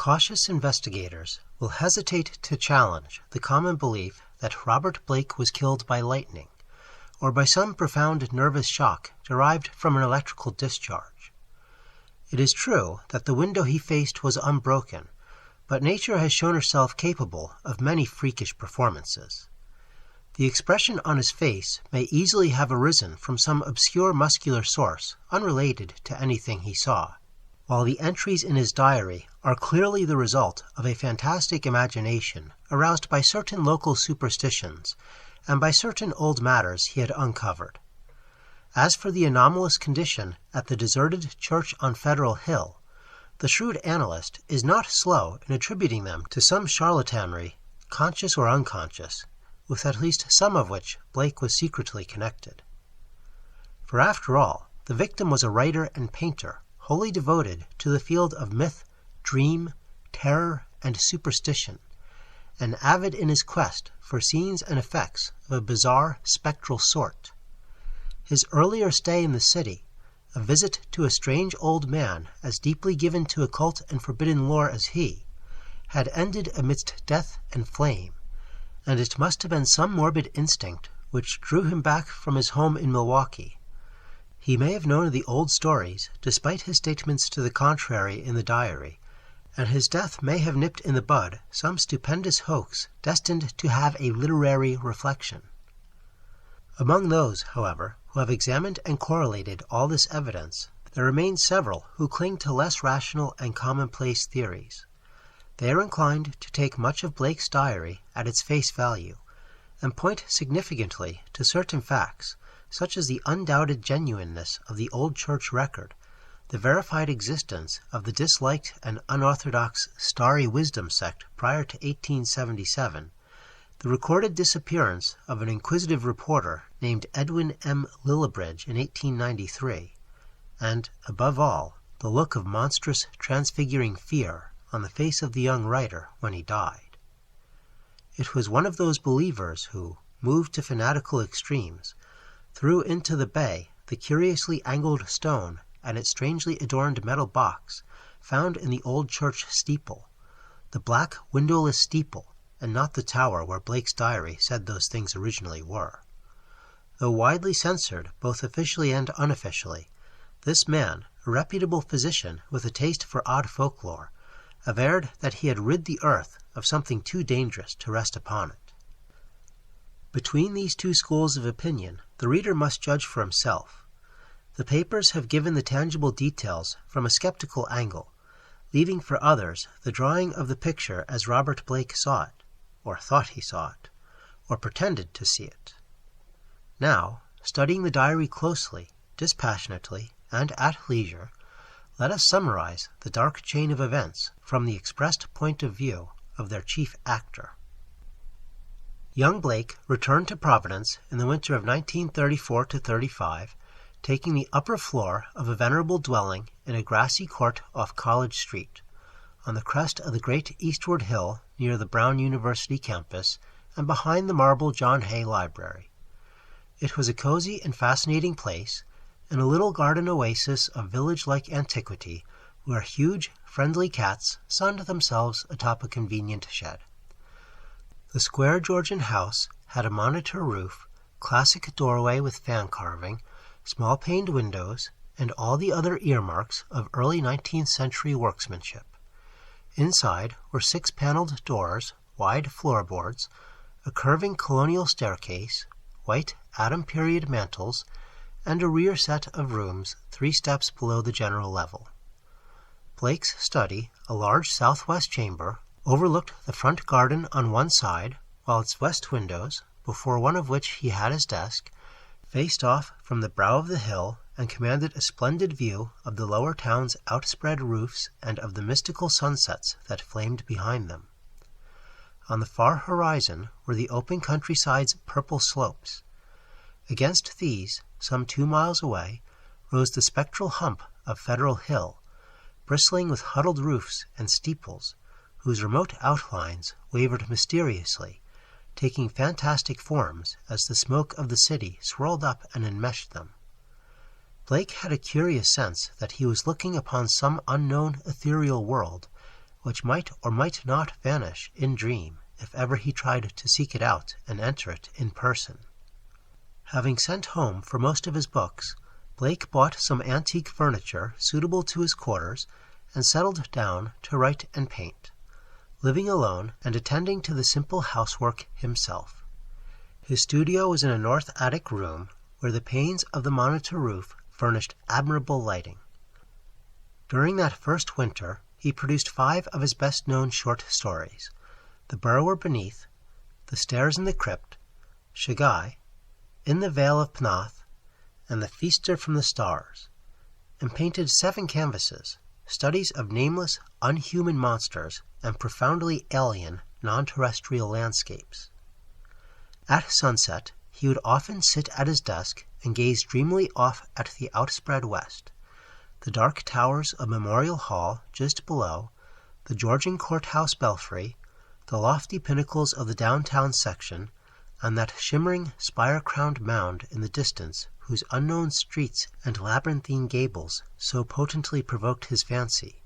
Cautious investigators will hesitate to challenge the common belief that Robert Blake was killed by lightning, or by some profound nervous shock derived from an electrical discharge. It is true that the window he faced was unbroken, but nature has shown herself capable of many freakish performances. The expression on his face may easily have arisen from some obscure muscular source unrelated to anything he saw, while the entries in his diary are clearly the result of a fantastic imagination aroused by certain local superstitions and by certain old matters he had uncovered. As for the anomalous condition at the deserted church on Federal Hill, the shrewd analyst is not slow in attributing them to some charlatanry, conscious or unconscious, with at least some of which Blake was secretly connected. For after all, the victim was a writer and painter wholly devoted to the field of myth, dream, terror, and superstition, and avid in his quest for scenes and effects of a bizarre, spectral sort. His earlier stay in the city, a visit to a strange old man as deeply given to occult and forbidden lore as he, had ended amidst death and flame, and it must have been some morbid instinct which drew him back from his home in Milwaukee. He may have known the old stories, despite his statements to the contrary in the diary, and his death may have nipped in the bud some stupendous hoax destined to have a literary reflection. Among those, however, who have examined and correlated all this evidence, there remain several who cling to less rational and commonplace theories. They are inclined to take much of Blake's diary at its face value, and point significantly to certain facts, such as the undoubted genuineness of the old church record, the verified existence of the disliked and unorthodox Starry Wisdom sect prior to 1877, the recorded disappearance of an inquisitive reporter named Edwin M. Lillibridge in 1893, and, above all, the look of monstrous, transfiguring fear on the face of the young writer when he died. It was one of those believers who, moved to fanatical extremes, threw into the bay the curiously angled stone and its strangely adorned metal box found in the old church steeple, the black windowless steeple, and not the tower where Blake's diary said those things originally were. Though widely censored, both officially and unofficially, this man, a reputable physician with a taste for odd folklore, averred that he had rid the earth of something too dangerous to rest upon it. Between these two schools of opinion, the reader must judge for himself. The papers have given the tangible details from a skeptical angle, leaving for others the drawing of the picture as Robert Blake saw it, or thought he saw it, or pretended to see it. Now, studying the diary closely, dispassionately, and at leisure, let us summarize the dark chain of events from the expressed point of view of their chief actor. Young Blake returned to Providence in the winter of 1934-35, taking the upper floor of a venerable dwelling in a grassy court off College Street, on the crest of the great eastward hill near the Brown University campus and behind the marble John Hay Library. It was a cozy and fascinating place, in a little garden oasis of village-like antiquity, where huge, friendly cats sunned themselves atop a convenient shed. The square Georgian house had a monitor roof, classic doorway with fan carving, small-paned windows, and all the other earmarks of early 19th century workmanship. Inside were 6-paneled doors, wide floorboards, a curving colonial staircase, white Adam-period mantels, and a rear set of rooms 3 steps below the general level. Blake's study, a large southwest chamber, overlooked the front garden on one side, while its west windows, before one of which he had his desk, faced off from the brow of the hill and commanded a splendid view of the lower town's outspread roofs and of the mystical sunsets that flamed behind them. On the far horizon were the open countryside's purple slopes. Against these, some 2 miles away, rose the spectral hump of Federal Hill, bristling with huddled roofs and steeples, whose remote outlines wavered mysteriously, taking fantastic forms as the smoke of the city swirled up and enmeshed them. Blake had a curious sense that he was looking upon some unknown ethereal world, which might or might not vanish in dream if ever he tried to seek it out and enter it in person. Having sent home for most of his books, Blake bought some antique furniture suitable to his quarters and settled down to write and paint, living alone and attending to the simple housework himself. His studio was in a north attic room where the panes of the monitor roof furnished admirable lighting. During that first winter, he produced 5 of his best-known short stories: The Burrower Beneath, The Stairs in the Crypt, Shagai, In the Vale of Pnath, and The Feaster from the Stars, and painted 7 canvases, studies of nameless, unhuman monsters and profoundly alien, non-terrestrial landscapes. At sunset, he would often sit at his desk and gaze dreamily off at the outspread west, the dark towers of Memorial Hall just below, the Georgian Courthouse belfry, the lofty pinnacles of the downtown section, and that shimmering, spire-crowned mound in the distance whose unknown streets and labyrinthine gables so potently provoked his fancy.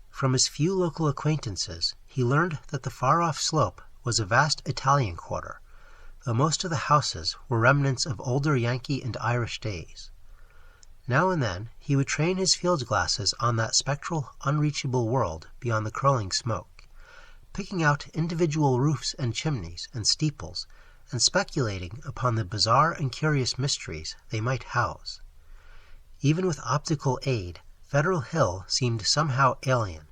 From his few local acquaintances, he learned that the far-off slope was a vast Italian quarter, though most of the houses were remnants of older Yankee and Irish days. Now and then he would train his field glasses on that spectral, unreachable world beyond the curling smoke, picking out individual roofs and chimneys and steeples, and speculating upon the bizarre and curious mysteries they might house. Even with optical aid, Federal Hill seemed somehow alien,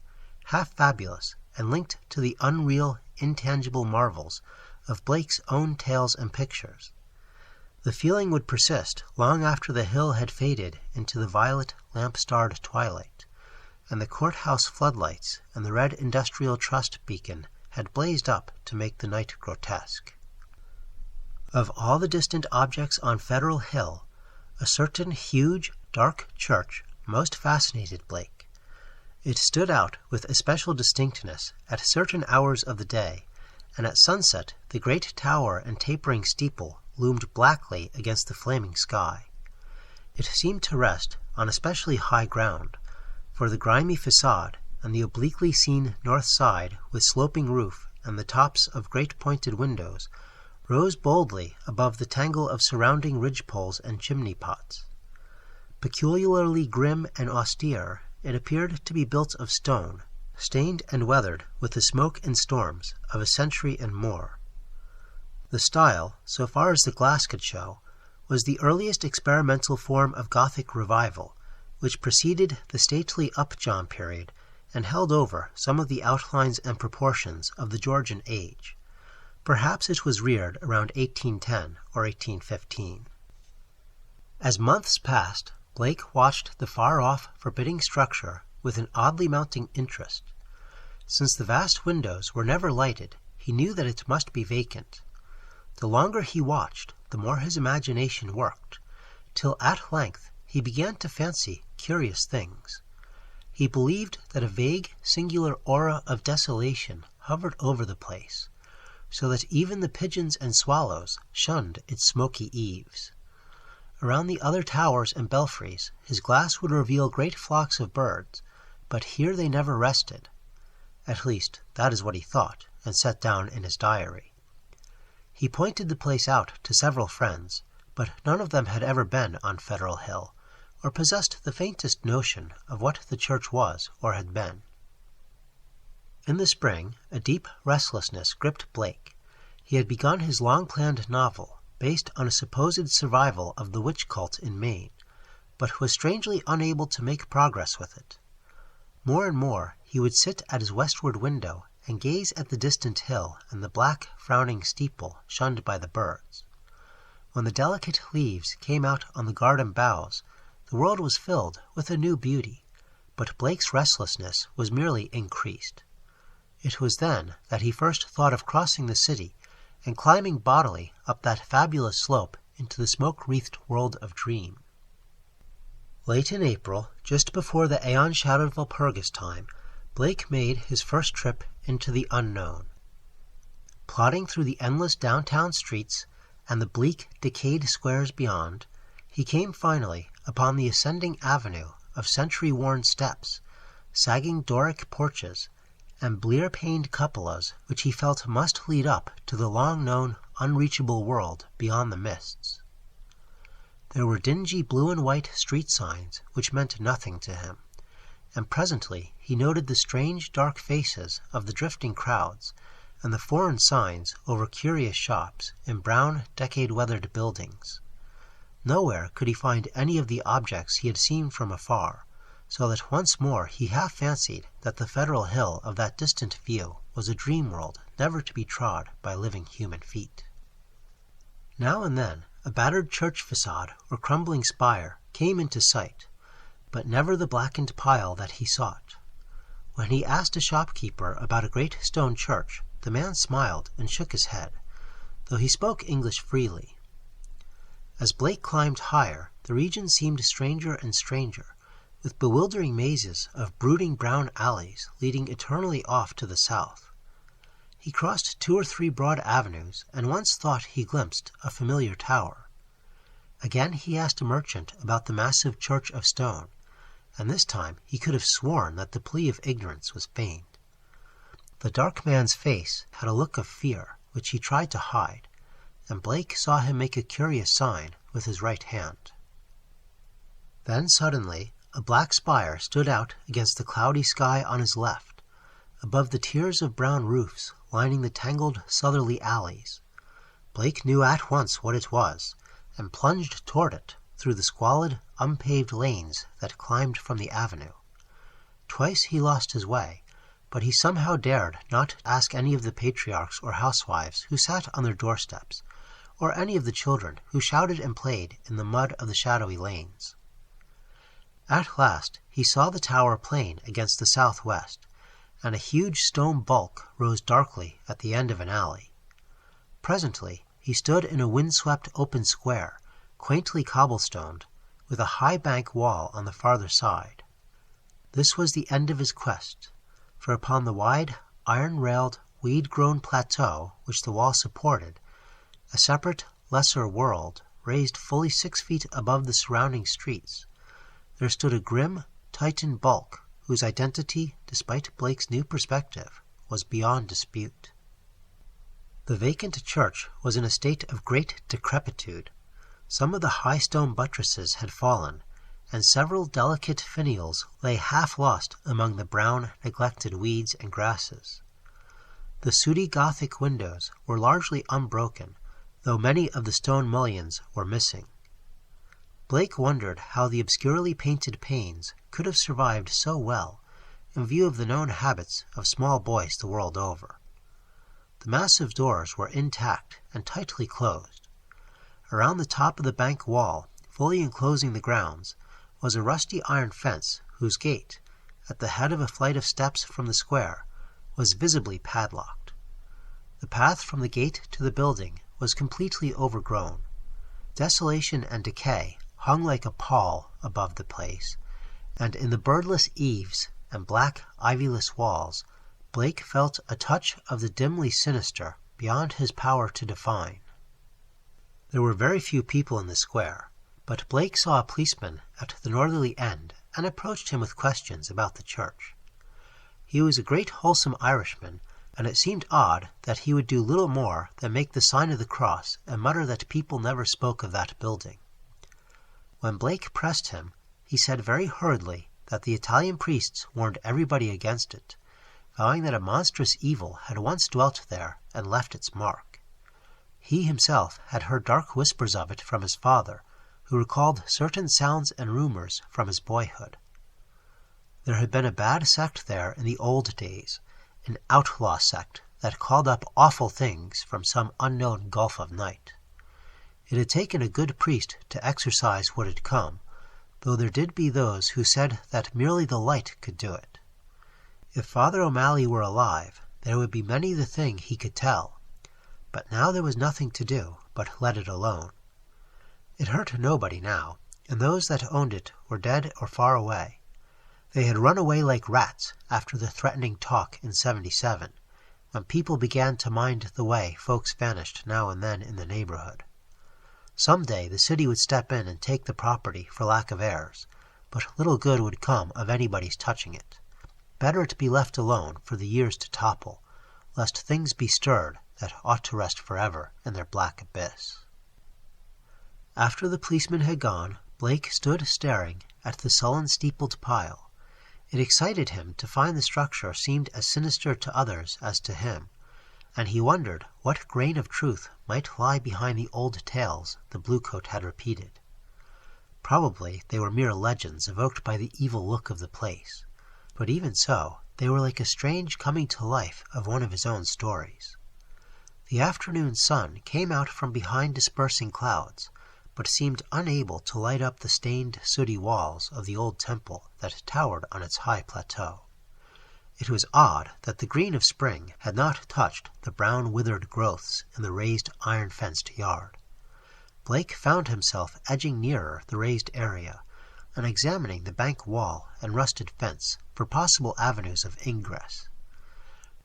half fabulous, and linked to the unreal, intangible marvels of Blake's own tales and pictures. The feeling would persist long after the hill had faded into the violet, lamp-starred twilight, and the courthouse floodlights and the red Industrial Trust beacon had blazed up to make the night grotesque. Of all the distant objects on Federal Hill, a certain huge, dark church most fascinated Blake. It stood out with especial distinctness at certain hours of the day, and at sunset the great tower and tapering steeple loomed blackly against the flaming sky. It seemed to rest on especially high ground, for the grimy facade and the obliquely seen north side with sloping roof and the tops of great pointed windows rose boldly above the tangle of surrounding ridgepoles and chimney-pots. Peculiarly grim and austere, it appeared to be built of stone, stained and weathered with the smoke and storms of a century and more. The style, so far as the glass could show, was the earliest experimental form of Gothic revival, which preceded the stately Upjohn period and held over some of the outlines and proportions of the Georgian age. Perhaps it was reared around 1810 or 1815. As months passed, Blake watched the far-off, forbidding structure with an oddly mounting interest. Since the vast windows were never lighted, he knew that it must be vacant. The longer he watched, the more his imagination worked, till at length he began to fancy curious things. He believed that a vague, singular aura of desolation hovered over the place, so that even the pigeons and swallows shunned its smoky eaves. Around the other towers and belfries his glass would reveal great flocks of birds, but here they never rested. At least, that is what he thought, and set down in his diary. He pointed the place out to several friends, but none of them had ever been on Federal Hill, or possessed the faintest notion of what the church was or had been. In the spring, a deep restlessness gripped Blake. He had begun his long-planned novel, based on a supposed survival of the witch cult in Maine, but was strangely unable to make progress with it. More and more he would sit at his westward window and gaze at the distant hill and the black, frowning steeple shunned by the birds. When the delicate leaves came out on the garden boughs, the world was filled with a new beauty, but Blake's restlessness was merely increased. It was then that he first thought of crossing the city and climbing bodily up that fabulous slope into the smoke-wreathed world of dream. Late in April, just before the aeon-shadowed Walpurgis time, Blake made his first trip into the unknown. Plodding through the endless downtown streets and the bleak, decayed squares beyond, he came finally upon the ascending avenue of century-worn steps, sagging Doric porches, and blear-paned cupolas which he felt must lead up to the long-known, unreachable world beyond the mists. There were dingy blue and white street signs which meant nothing to him, and presently he noted the strange dark faces of the drifting crowds and the foreign signs over curious shops in brown, decade-weathered buildings. Nowhere could he find any of the objects he had seen from afar, so that once more he half fancied that the federal hill of that distant view was a dream world never to be trod by living human feet. Now and then a battered church facade or crumbling spire came into sight, but never the blackened pile that he sought. When he asked a shopkeeper about a great stone church, the man smiled and shook his head, though he spoke English freely. As Blake climbed higher, the region seemed stranger and stranger, with bewildering mazes of brooding brown alleys leading eternally off to the south. He crossed 2 or 3 broad avenues, and once thought he glimpsed a familiar tower. Again he asked a merchant about the massive church of stone, and this time he could have sworn that the plea of ignorance was feigned. The dark man's face had a look of fear, which he tried to hide, and Blake saw him make a curious sign with his right hand. Then suddenly a black spire stood out against the cloudy sky on his left, above the tiers of brown roofs lining the tangled southerly alleys. Blake knew at once what it was, and plunged toward it through the squalid, unpaved lanes that climbed from the avenue. Twice he lost his way, but he somehow dared not ask any of the patriarchs or housewives who sat on their doorsteps, or any of the children who shouted and played in the mud of the shadowy lanes. At last he saw the tower plain against the southwest, and a huge stone bulk rose darkly at the end of an alley. Presently he stood in a wind-swept open square, quaintly cobblestoned, with a high bank wall on the farther side. This was the end of his quest, for upon the wide, iron-railed, weed-grown plateau which the wall supported, a separate, lesser world, raised fully 6 feet above the surrounding streets, there stood a grim, Titan bulk whose identity, despite Blake's new perspective, was beyond dispute. The vacant church was in a state of great decrepitude. Some of the high stone buttresses had fallen, and several delicate finials lay half lost among the brown, neglected weeds and grasses. The sooty Gothic windows were largely unbroken, though many of the stone mullions were missing. Blake wondered how the obscurely painted panes could have survived so well, in view of the known habits of small boys the world over. The massive doors were intact and tightly closed. Around the top of the bank wall, fully enclosing the grounds, was a rusty iron fence whose gate, at the head of a flight of steps from the square, was visibly padlocked. The path from the gate to the building was completely overgrown. Desolation and decay hung like a pall above the place, and in the birdless eaves and black, ivyless walls, Blake felt a touch of the dimly sinister beyond his power to define. There were very few people in the square, but Blake saw a policeman at the northerly end and approached him with questions about the church. He was a great wholesome Irishman, and it seemed odd that he would do little more than make the sign of the cross and mutter that people never spoke of that building. When Blake pressed him, he said very hurriedly that the Italian priests warned everybody against it, vowing that a monstrous evil had once dwelt there and left its mark. He himself had heard dark whispers of it from his father, who recalled certain sounds and rumors from his boyhood. There had been a bad sect there in the old days, an outlaw sect that called up awful things from some unknown gulf of night. It had taken a good priest to exorcise what had come, though there did be those who said that merely the light could do it. If Father O'Malley were alive, there would be many the thing he could tell, but now there was nothing to do but let it alone. It hurt nobody now, and those that owned it were dead or far away. They had run away like rats after the threatening talk in '77, when people began to mind the way folks vanished now and then in the neighborhood. Some day the city would step in and take the property for lack of heirs, but little good would come of anybody's touching it. better it be left alone for the years to topple, lest things be stirred that ought to rest forever in their black abyss. After the policeman had gone, Blake stood staring at the sullen steepled pile. It excited him to find the structure seemed as sinister to others as to him, and he wondered what grain of truth might lie behind the old tales the bluecoat had repeated. Probably they were mere legends evoked by the evil look of the place, but even so, they were like a strange coming to life of one of his own stories. The afternoon sun came out from behind dispersing clouds, but seemed unable to light up the stained, sooty walls of the old temple that towered on its high plateau. It was odd that the green of spring had not touched the brown withered growths in the raised iron-fenced yard. Blake found himself edging nearer the raised area and examining the bank wall and rusted fence for possible avenues of ingress.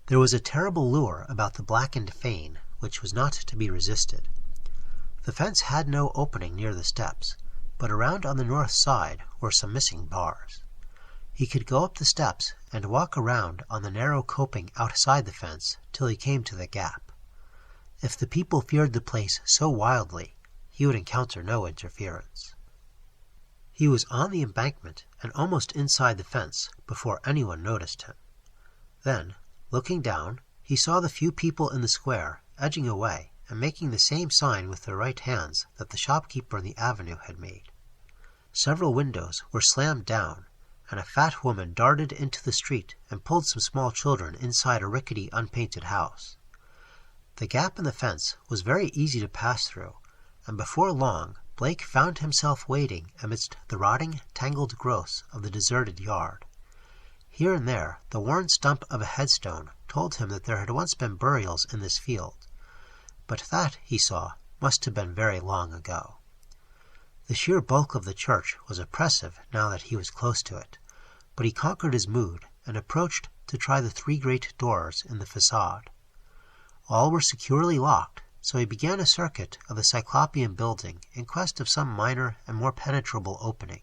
There was a terrible lure about the blackened fane which was not to be resisted. The fence had no opening near the steps, but around on the north side were some missing bars. He could go up the steps and walk around on the narrow coping outside the fence till he came to the gap. If the people feared the place so wildly, he would encounter no interference. He was on the embankment and almost inside the fence before anyone noticed him. Then, looking down, he saw the few people in the square edging away and making the same sign with their right hands that the shopkeeper on the avenue had made. Several windows were slammed down, and a fat woman darted into the street and pulled some small children inside a rickety, unpainted house. The gap in the fence was very easy to pass through, and before long Blake found himself wading amidst the rotting, tangled growths of the deserted yard. Here and there the worn stump of a headstone told him that there had once been burials in this field, but that, he saw, must have been very long ago. The sheer bulk of the church was oppressive now that he was close to it, but he conquered his mood and approached to try the 3 great doors in the facade. All were securely locked, so he began a circuit of the Cyclopean building in quest of some minor and more penetrable opening.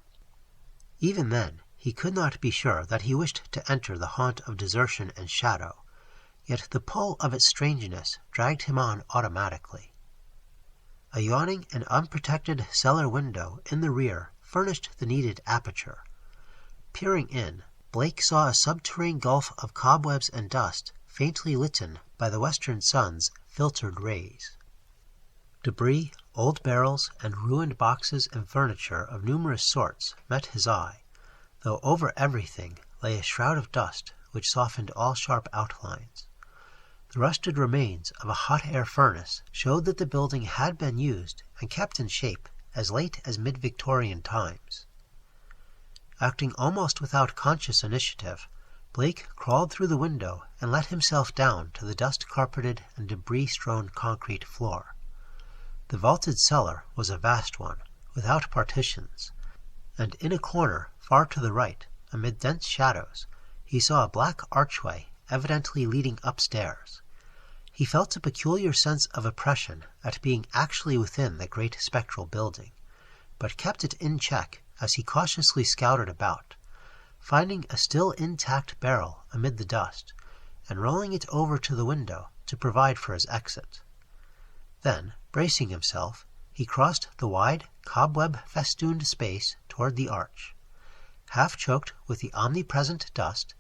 Even then, he could not be sure that he wished to enter the haunt of desertion and shadow, yet the pull of its strangeness dragged him on automatically. A yawning and unprotected cellar window in the rear furnished the needed aperture. Peering in, Blake saw a subterranean gulf of cobwebs and dust faintly litten by the western sun's filtered rays. Debris, old barrels, and ruined boxes and furniture of numerous sorts met his eye, though over everything lay a shroud of dust which softened all sharp outlines. The rusted remains of a hot-air furnace showed that the building had been used and kept in shape as late as mid-Victorian times. Acting almost without conscious initiative, Blake crawled through the window and let himself down to the dust-carpeted and debris-strewn concrete floor. The vaulted cellar was a vast one, without partitions, and in a corner far to the right, amid dense shadows, he saw a black archway evidently leading upstairs. He felt a peculiar sense of oppression at being actually within the great spectral building, but kept it in check as he cautiously scouted about, finding a still intact barrel amid the dust, and rolling it over to the window to provide for his exit. Then, bracing himself, he crossed the wide, cobweb-festooned space toward the arch. Half choked with the omnipresent dust,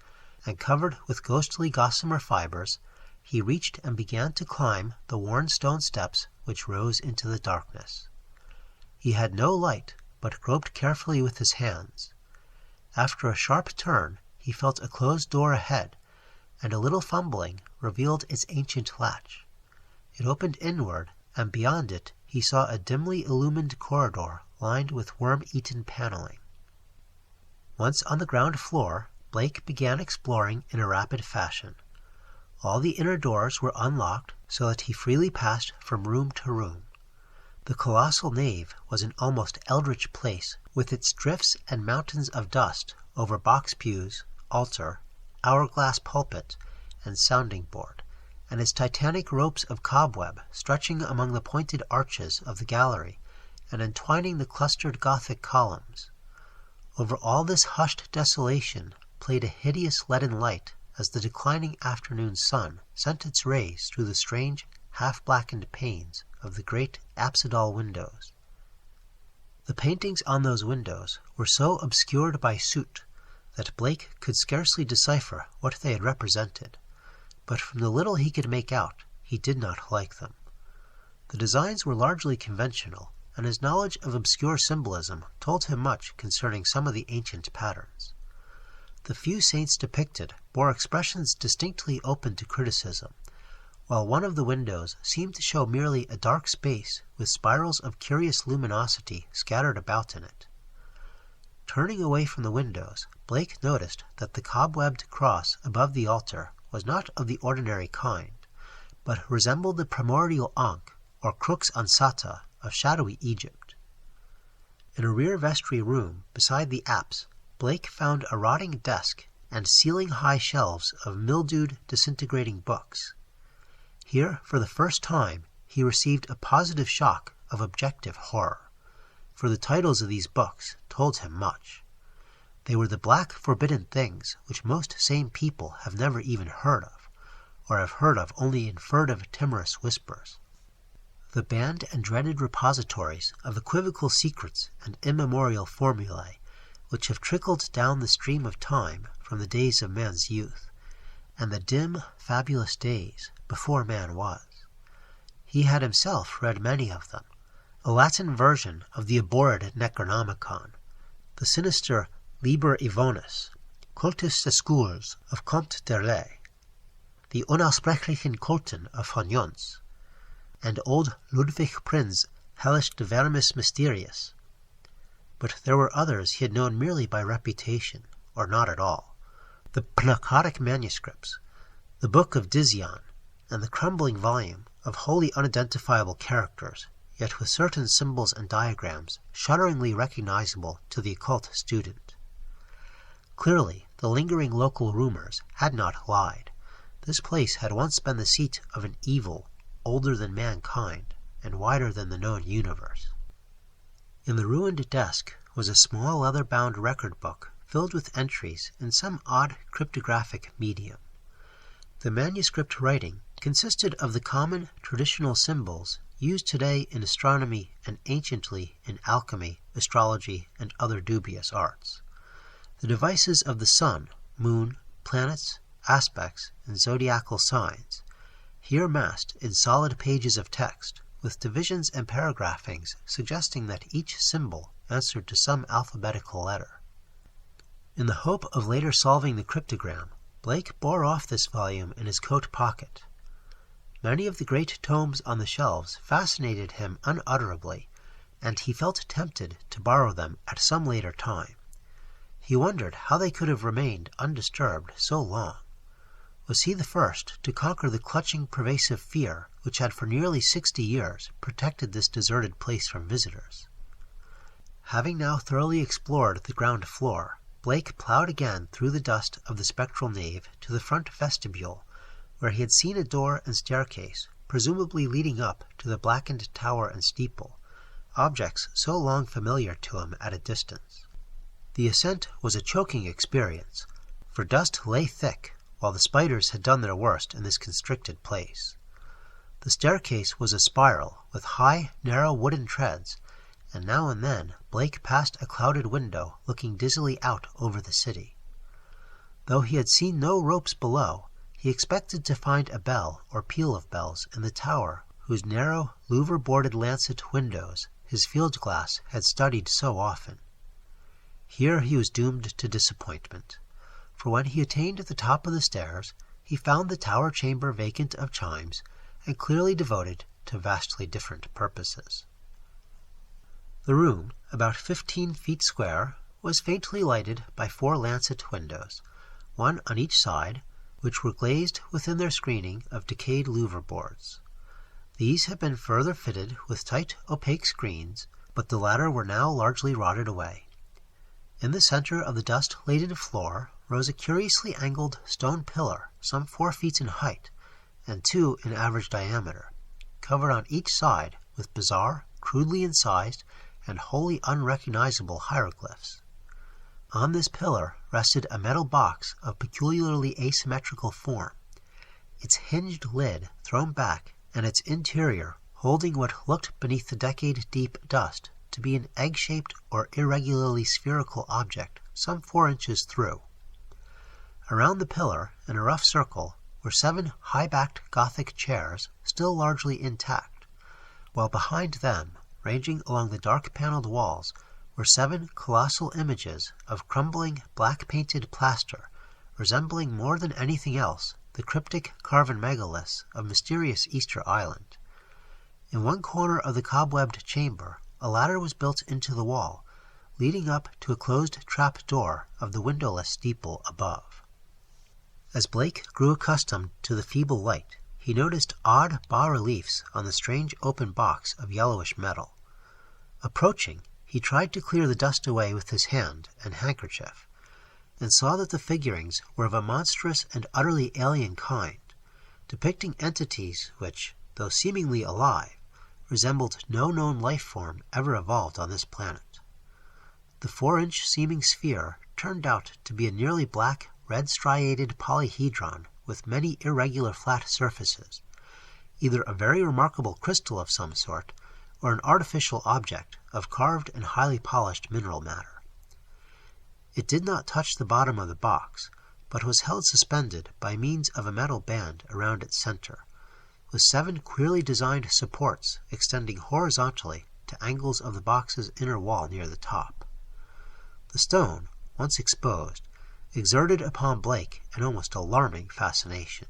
and covered with ghostly gossamer fibers, he reached and began to climb the worn stone steps which rose into the darkness. He had no light, but groped carefully with his hands. After a sharp turn, he felt a closed door ahead, and a little fumbling revealed its ancient latch. It opened inward, and beyond it he saw a dimly illumined corridor lined with worm-eaten paneling. Once on the ground floor, Blake began exploring in a rapid fashion. All the inner doors were unlocked, so that he freely passed from room to room. The colossal nave was an almost eldritch place, with its drifts and mountains of dust over box pews, altar, hourglass pulpit, and sounding board, and its titanic ropes of cobweb stretching among the pointed arches of the gallery and entwining the clustered Gothic columns. Over all this hushed desolation, played a hideous leaden light as the declining afternoon sun sent its rays through the strange, half-blackened panes of the great apsidal windows. The paintings on those windows were so obscured by soot that Blake could scarcely decipher what they had represented, but from the little he could make out, he did not like them. The designs were largely conventional, and his knowledge of obscure symbolism told him much concerning some of the ancient patterns. The few saints depicted bore expressions distinctly open to criticism, while one of the windows seemed to show merely a dark space with spirals of curious luminosity scattered about in it. Turning away from the windows, Blake noticed that the cobwebbed cross above the altar was not of the ordinary kind, but resembled the primordial Ankh, or crux ansata, of shadowy Egypt. In a rear vestry room beside the apse, Blake found a rotting desk and ceiling-high shelves of mildewed, disintegrating books. Here, for the first time, he received a positive shock of objective horror, for the titles of these books told him much. They were the black forbidden things which most sane people have never even heard of, or have heard of only in furtive, timorous whispers. The banned and dreaded repositories of equivocal secrets and immemorial formulae which have trickled down the stream of time from the days of man's youth, and the dim, fabulous days before man was. He had himself read many of them, a Latin version of the abhorred Necronomicon, the sinister Liber Ivonis, Cultus Escurs of Comte d'Erlay, the Unaussprechlichen Kulten of von Jons, and old Ludwig Prinz Hellish de Vermis Mysterious. But there were others he had known merely by reputation, or not at all. The Pnakotic manuscripts, the Book of Dizion, and the crumbling volume of wholly unidentifiable characters, yet with certain symbols and diagrams shudderingly recognizable to the occult student. Clearly, the lingering local rumors had not lied. This place had once been the seat of an evil older than mankind and wider than the known universe. In the ruined desk was a small leather-bound record book filled with entries in some odd cryptographic medium. The manuscript writing consisted of the common traditional symbols used today in astronomy and anciently in alchemy, astrology, and other dubious arts. The devices of the sun, moon, planets, aspects, and zodiacal signs, here massed in solid pages of text, with divisions and paragraphings suggesting that each symbol answered to some alphabetical letter. In the hope of later solving the cryptogram, Blake bore off this volume in his coat pocket. Many of the great tomes on the shelves fascinated him unutterably, and he felt tempted to borrow them at some later time. He wondered how they could have remained undisturbed so long. Was he the first to conquer the clutching, pervasive fear which had for nearly 60 years protected this deserted place from visitors? Having now thoroughly explored the ground floor, Blake plowed again through the dust of the spectral nave to the front vestibule, where he had seen a door and staircase, presumably leading up to the blackened tower and steeple, objects so long familiar to him at a distance. The ascent was a choking experience, for dust lay thick, while the spiders had done their worst in this constricted place. The staircase was a spiral, with high, narrow wooden treads, and now and then Blake passed a clouded window looking dizzily out over the city. Though he had seen no ropes below, he expected to find a bell or peal of bells in the tower whose narrow, louver-boarded lancet windows his field-glass had studied so often. Here he was doomed to disappointment, for when he attained the top of the stairs, he found the tower chamber vacant of chimes and clearly devoted to vastly different purposes. The room, about 15 feet square, was faintly lighted by 4 lancet windows, one on each side, which were glazed within their screening of decayed louver boards. These had been further fitted with tight, opaque screens, but the latter were now largely rotted away. In the center of the dust-laden floor rose a curiously angled stone pillar some 4 feet in height and 2 in average diameter, covered on each side with bizarre, crudely incised, and wholly unrecognizable hieroglyphs. On this pillar rested a metal box of peculiarly asymmetrical form, its hinged lid thrown back and its interior holding what looked beneath the decade-deep dust to be an egg-shaped or irregularly spherical object some 4 inches through. Around the pillar, in a rough circle, were 7 high-backed Gothic chairs still largely intact, while behind them, ranging along the dark-paneled walls, were 7 colossal images of crumbling black-painted plaster, resembling more than anything else the cryptic carven megaliths of mysterious Easter Island. In one corner of the cobwebbed chamber, a ladder was built into the wall, leading up to a closed trap door of the windowless steeple above. As Blake grew accustomed to the feeble light, he noticed odd bas-reliefs on the strange open box of yellowish metal. Approaching, he tried to clear the dust away with his hand and handkerchief, and saw that the figurings were of a monstrous and utterly alien kind, depicting entities which, though seemingly alive, resembled no known life form ever evolved on this planet. The 4-inch seeming sphere turned out to be a nearly black, red striated polyhedron with many irregular flat surfaces, either a very remarkable crystal of some sort, or an artificial object of carved and highly polished mineral matter. It did not touch the bottom of the box, but was held suspended by means of a metal band around its center, with 7 queerly designed supports extending horizontally to angles of the box's inner wall near the top. The stone, once exposed, exerted upon Blake an almost alarming fascination.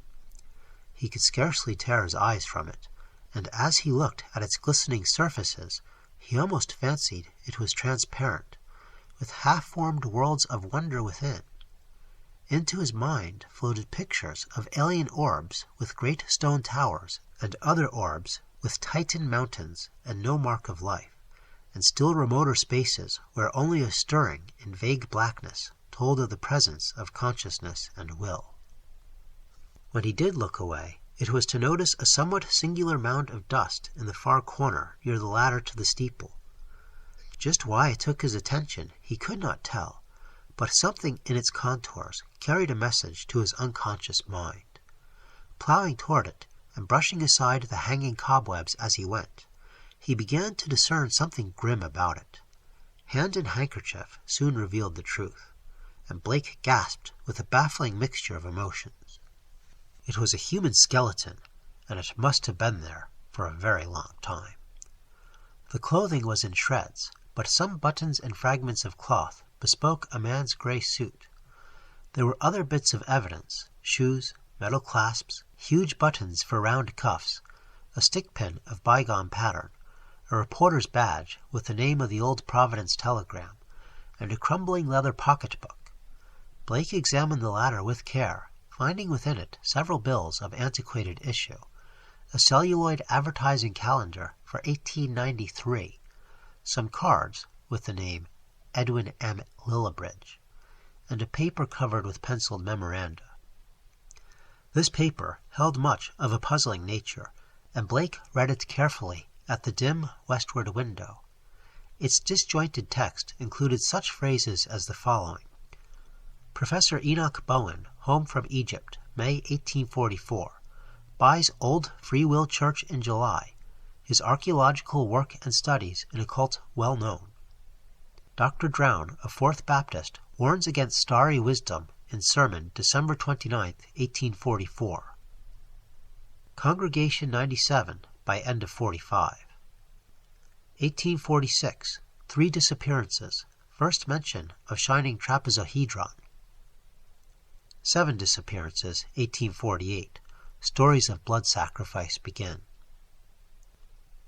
He could scarcely tear his eyes from it, and as he looked at its glistening surfaces, he almost fancied it was transparent, with half-formed worlds of wonder within. Into his mind floated pictures of alien orbs with great stone towers, and other orbs with Titan mountains and no mark of life, and still remoter spaces where only a stirring in vague blackness told of the presence of consciousness and will. When he did look away, it was to notice a somewhat singular mound of dust in the far corner near the ladder to the steeple. Just why it took his attention he could not tell, but something in its contours carried a message to his unconscious mind. Plowing toward it, and brushing aside the hanging cobwebs as he went, he began to discern something grim about it. Hand and handkerchief soon revealed the truth, and Blake gasped with a baffling mixture of emotions. It was a human skeleton, and it must have been there for a very long time. The clothing was in shreds, but some buttons and fragments of cloth bespoke a man's gray suit. There were other bits of evidence: shoes, metal clasps, huge buttons for round cuffs, a stick-pin of bygone pattern, a reporter's badge with the name of the old Providence telegram, and a crumbling leather pocketbook. Blake examined the latter with care, finding within it several bills of antiquated issue, a celluloid advertising calendar for 1893, some cards with the name Edwin M. Lillibridge, and a paper covered with penciled memoranda. This paper held much of a puzzling nature, and Blake read it carefully at the dim westward window. Its disjointed text included such phrases as the following: Professor Enoch Bowen, home from Egypt, May 1844, buys old Free Will Church in July. His archaeological work and studies in occult well known. Dr. Drown of Fourth Baptist warns against starry wisdom in sermon December 29, 1844. Congregation 97 by end of 45. 1846. 3 disappearances. First mention of shining trapezohedron. 7 disappearances. 1848. Stories of blood sacrifice begin.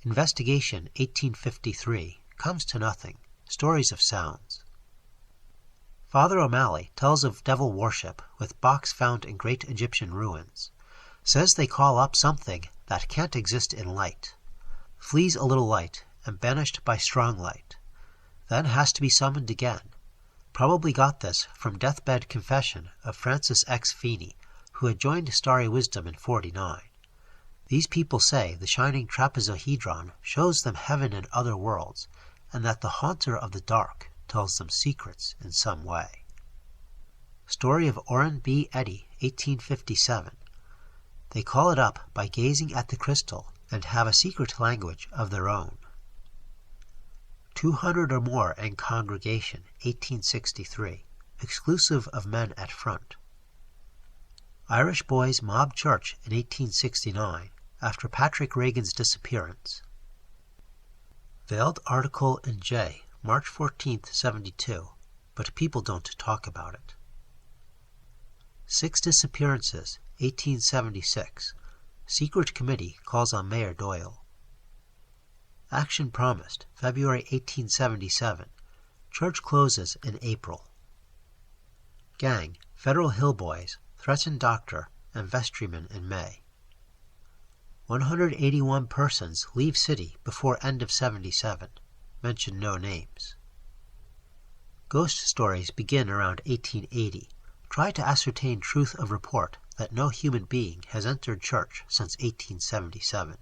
Investigation 1853. Comes to nothing. Stories of sounds. Father O'Malley tells of devil worship with box found in great Egyptian ruins. Says they call up something that can't exist in light. Flees a little light and banished by strong light. Then has to be summoned again. Probably got this from deathbed confession of Francis X. Feeney, who had joined Starry Wisdom in 49. These people say the shining trapezohedron shows them heaven and other worlds, and that the haunter of the dark tells them secrets in some way. Story of Orrin B. Eddy, 1857. They call it up by gazing at the crystal and have a secret language of their own. 200 or more in congregation, 1863. Exclusive of men at front. Irish boys mob church in 1869 after Patrick Reagan's disappearance. Veiled article in J, March 14, 72, but people don't talk about it. 6 disappearances, 1876. Secret committee calls on Mayor Doyle. Action promised, February 1877. Church closes in April. Gang, Federal Hill Boys, threaten doctor and vestryman in May. 181 persons leave city before end of 77. Mention no names. Ghost stories begin around 1880. Try to ascertain truth of report that no human being has entered church since 1877.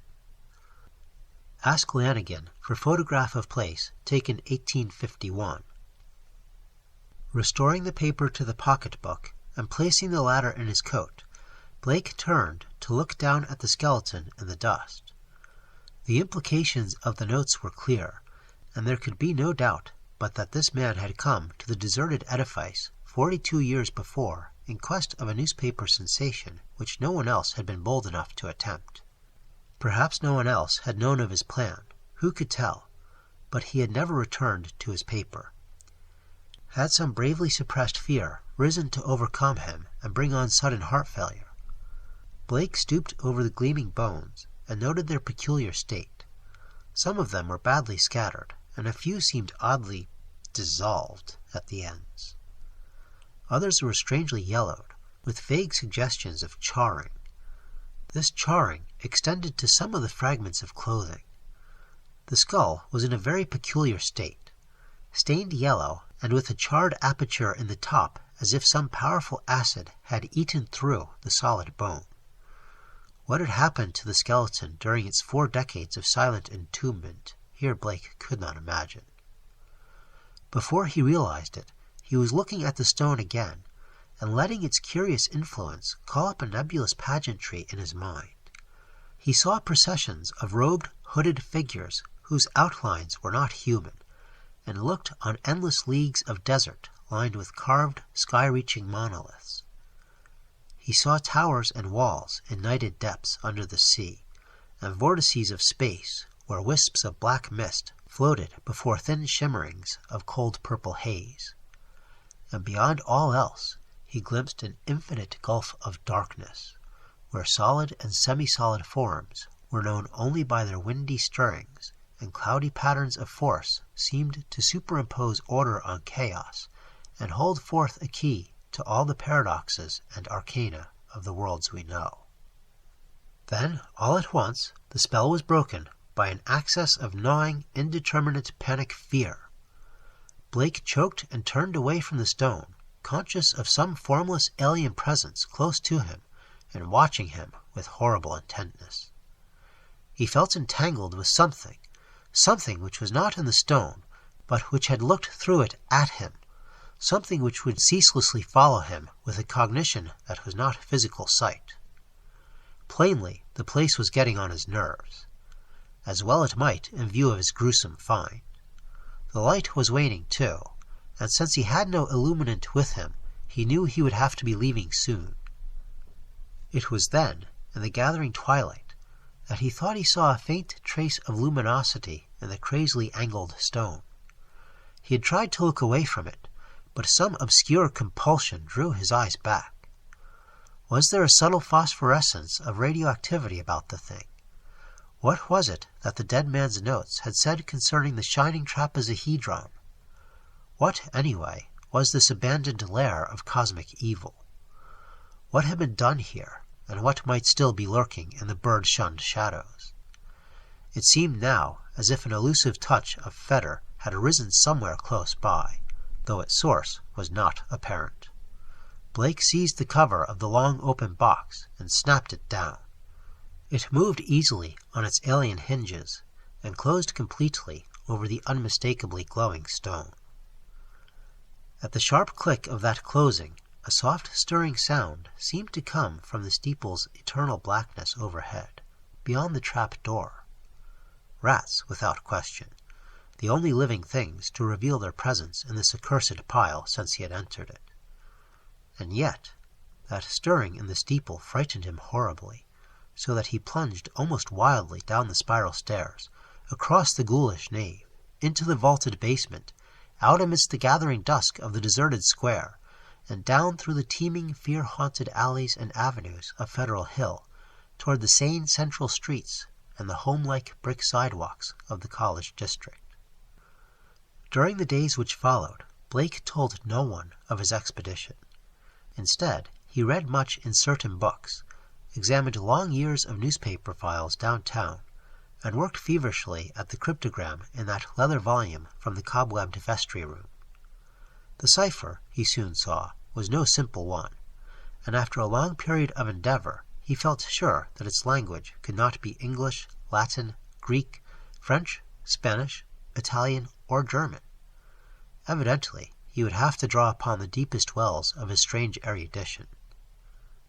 Ask Lanigan for photograph of place taken 1851. Restoring the paper to the pocketbook and placing the latter in his coat, Blake turned to look down at the skeleton in the dust. The implications of the notes were clear, and there could be no doubt but that this man had come to the deserted edifice 42 years before in quest of a newspaper sensation which no one else had been bold enough to attempt. Perhaps no one else had known of his plan, who could tell, but he had never returned to his paper. Had some bravely suppressed fear risen to overcome him and bring on sudden heart failure? Blake stooped over the gleaming bones and noted their peculiar state. Some of them were badly scattered, and a few seemed oddly dissolved at the ends. Others were strangely yellowed, with vague suggestions of charring. This charring extended to some of the fragments of clothing. The skull was in a very peculiar state, stained yellow and with a charred aperture in the top as if some powerful acid had eaten through the solid bone. What had happened to the skeleton during its 4 decades of silent entombment, here Blake could not imagine. Before he realized it, he was looking at the stone again, and letting its curious influence call up a nebulous pageantry in his mind. He saw processions of robed, hooded figures whose outlines were not human, and looked on endless leagues of desert lined with carved, sky-reaching monoliths. He saw towers and walls in nighted depths under the sea, and vortices of space where wisps of black mist floated before thin shimmerings of cold purple haze. And beyond all else, he glimpsed an infinite gulf of darkness, where solid and semi-solid forms were known only by their windy stirrings, and cloudy patterns of force seemed to superimpose order on chaos, and hold forth a key to all the paradoxes and arcana of the worlds we know. Then, all at once, the spell was broken by an access of gnawing, indeterminate panic fear. Blake choked and turned away from the stone, conscious of some formless alien presence close to him and watching him with horrible intentness. He felt entangled with something which was not in the stone, but which had looked through it at him, something which would ceaselessly follow him with a cognition that was not physical sight. Plainly, the place was getting on his nerves. As well it might, in view of his gruesome find. The light was waning too, and since he had no illuminant with him, he knew he would have to be leaving soon. It was then, in the gathering twilight, that he thought he saw a faint trace of luminosity in the crazily angled stone. He had tried to look away from it, but some obscure compulsion drew his eyes back. Was there a subtle phosphorescence of radioactivity about the thing? What was it that the dead man's notes had said concerning the shining trapezohedron? What, anyway, was this abandoned lair of cosmic evil? What had been done here, and what might still be lurking in the bird-shunned shadows? It seemed now as if an elusive touch of fetor had arisen somewhere close by, though its source was not apparent. Blake seized the cover of the long open box and snapped it down. It moved easily on its alien hinges and closed completely over the unmistakably glowing stone. At the sharp click of that closing, a soft stirring sound seemed to come from the steeple's eternal blackness overhead, beyond the trap door. Rats, without question, the only living things to reveal their presence in this accursed pile since he had entered it. And yet, that stirring in the steeple frightened him horribly, so that he plunged almost wildly down the spiral stairs, across the ghoulish nave, into the vaulted basement, out amidst the gathering dusk of the deserted square, and down through the teeming, fear-haunted alleys and avenues of Federal Hill, toward the sane central streets and the home-like brick sidewalks of the college district. During the days which followed, Blake told no one of his expedition. Instead, he read much in certain books, examined long years of newspaper files downtown, and worked feverishly at the cryptogram in that leather volume from the cobwebbed vestry room. The cipher, he soon saw, was no simple one, and after a long period of endeavor, he felt sure that its language could not be English, Latin, Greek, French, Spanish, Italian, or German. Evidently, he would have to draw upon the deepest wells of his strange erudition.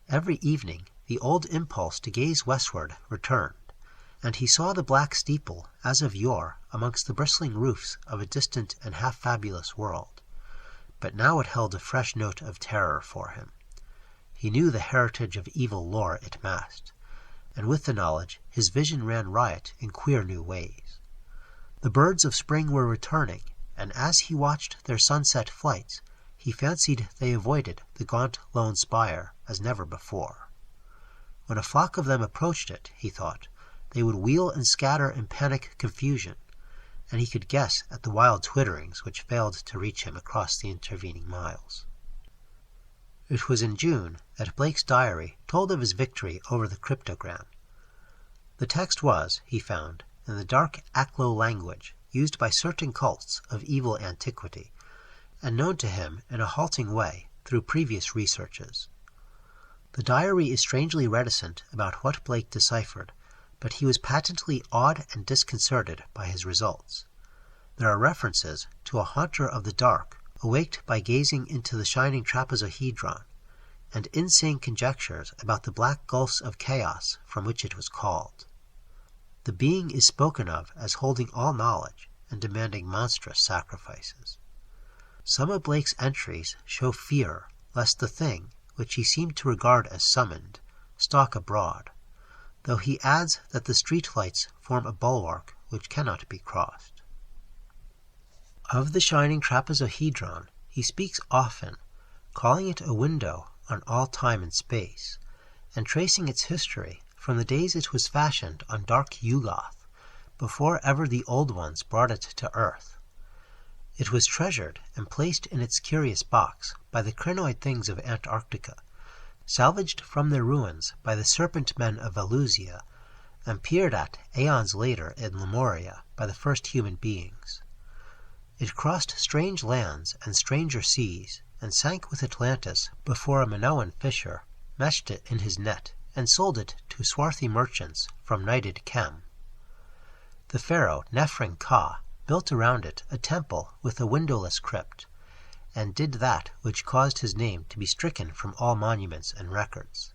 Every evening, the old impulse to gaze westward returned, and he saw the black steeple, as of yore, amongst the bristling roofs of a distant and half-fabulous world. But now it held a fresh note of terror for him. He knew the heritage of evil lore it masked, and with the knowledge his vision ran riot in queer new ways. The birds of spring were returning, and as he watched their sunset flights, he fancied they avoided the gaunt lone spire as never before. When a flock of them approached it, he thought, they would wheel and scatter in panic confusion, and he could guess at the wild twitterings which failed to reach him across the intervening miles. It was in June that Blake's diary told of his victory over the cryptogram. The text was, he found, in the dark Aklo language used by certain cults of evil antiquity, and known to him in a halting way through previous researches. The diary is strangely reticent about what Blake deciphered, but he was patently awed and disconcerted by his results. There are references to a haunter of the dark, awaked by gazing into the shining trapezohedron, and insane conjectures about the black gulfs of chaos from which it was called. The being is spoken of as holding all knowledge and demanding monstrous sacrifices. Some of Blake's entries show fear lest the thing, which he seemed to regard as summoned, stalk abroad, though he adds that the street-lights form a bulwark which cannot be crossed. Of the shining trapezohedron he speaks often, calling it a window on all time and space, and tracing its history from the days it was fashioned on dark Yuggoth, before ever the old ones brought it to earth. It was treasured and placed in its curious box by the crinoid things of Antarctica, salvaged from their ruins by the serpent men of Valusia, and peered at aeons later in Lemuria by the first human beings. It crossed strange lands and stranger seas, and sank with Atlantis before a Minoan fisher meshed it in his net and sold it to swarthy merchants from knighted Chem. The pharaoh Nephren-Ka built around it a temple with a windowless crypt, and did that which caused his name to be stricken from all monuments and records.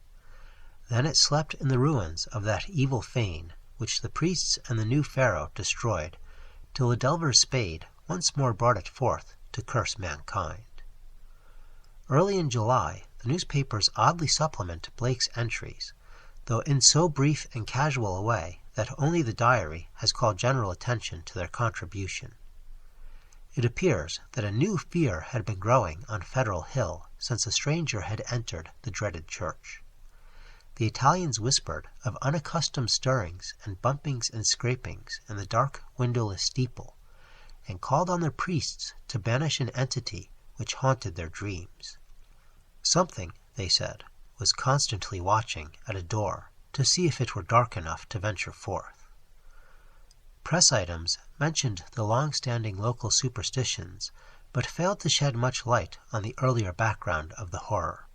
Then it slept in the ruins of that evil fane, which the priests and the new pharaoh destroyed, till the delver's spade once more brought it forth to curse mankind. Early in July, the newspapers oddly supplement Blake's entries, though in so brief and casual a way that only the diary has called general attention to their contribution. It appears that a new fear had been growing on Federal Hill since a stranger had entered the dreaded church. The Italians whispered of unaccustomed stirrings and bumpings and scrapings in the dark windowless steeple, and called on their priests to banish an entity which haunted their dreams. Something, they said, was constantly watching at a door to see if it were dark enough to venture forth. Press items mentioned the long-standing local superstitions, but failed to shed much light on the earlier background of the horror.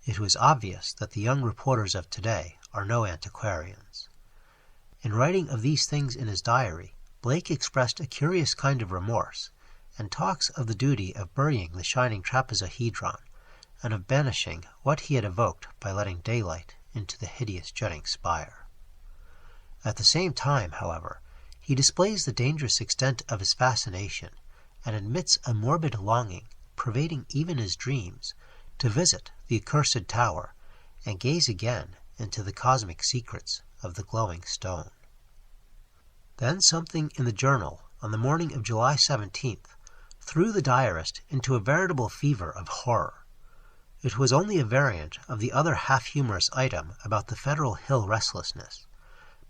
It was obvious that the young reporters of today are no antiquarians. In writing of these things in his diary, Blake expressed a curious kind of remorse, and talks of the duty of burying the shining trapezohedron, and of banishing what he had evoked by letting daylight into the hideous jutting spire. At the same time, however, he displays the dangerous extent of his fascination, and admits a morbid longing, pervading even his dreams, to visit the accursed tower, and gaze again into the cosmic secrets of the glowing stone. Then something in the journal on the morning of July 17th threw the diarist into a veritable fever of horror. It was only a variant of the other half-humorous item about the Federal Hill restlessness,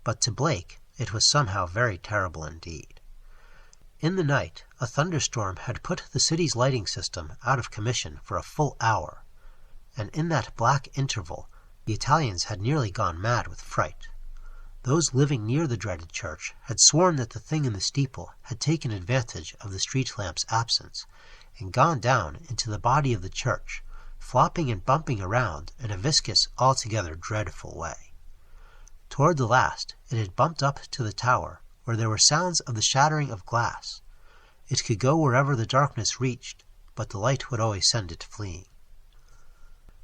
but to Blake it was somehow very terrible indeed. In the night, a thunderstorm had put the city's lighting system out of commission for a full hour, and in that black interval the Italians had nearly gone mad with fright. Those living near the dreaded church had sworn that the thing in the steeple had taken advantage of the street lamp's absence, and gone down into the body of the church, flopping and bumping around in a viscous, altogether dreadful way. Toward the last, it had bumped up to the tower, where there were sounds of the shattering of glass. It could go wherever the darkness reached, but the light would always send it fleeing.